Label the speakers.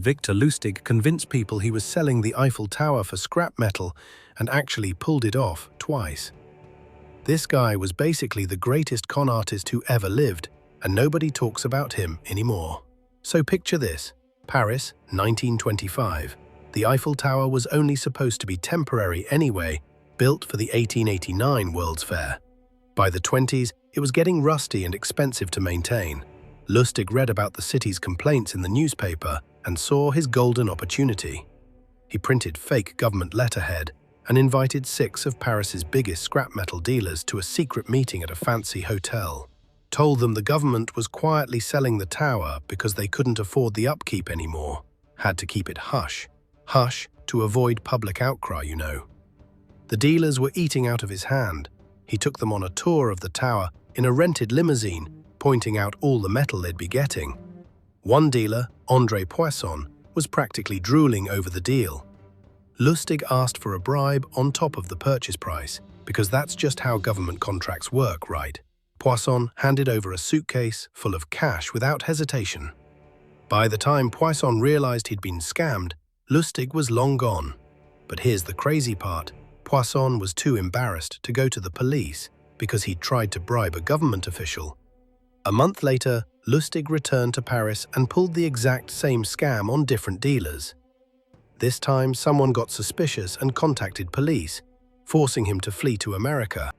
Speaker 1: Victor Lustig convinced people he was selling the Eiffel Tower for scrap metal and actually pulled it off twice. This guy was basically the greatest con artist who ever lived, and nobody talks about him anymore. So picture this: Paris, 1925. The Eiffel Tower was only supposed to be temporary anyway, built for the 1889 World's Fair. By the 20s, it was getting rusty and expensive to maintain. Lustig read about the city's complaints in the newspaper and saw his golden opportunity. He printed fake government letterhead and invited 6 of Paris's biggest scrap metal dealers to a secret meeting at a fancy hotel. Told them the government was quietly selling the tower because they couldn't afford the upkeep anymore. Had to keep it hush. Hush to avoid public outcry, you know. The dealers were eating out of his hand. He took them on a tour of the tower in a rented limousine, pointing out all the metal they'd be getting. One dealer, André Poisson, was practically drooling over the deal. Lustig asked for a bribe on top of the purchase price, because that's just how government contracts work, right? Poisson handed over a suitcase full of cash without hesitation. By the time Poisson realized he'd been scammed, Lustig was long gone. But here's the crazy part: Poisson was too embarrassed to go to the police because he'd tried to bribe a government official. A month later, Lustig returned to Paris and pulled the exact same scam on different dealers. This time, someone got suspicious and contacted police, forcing him to flee to America.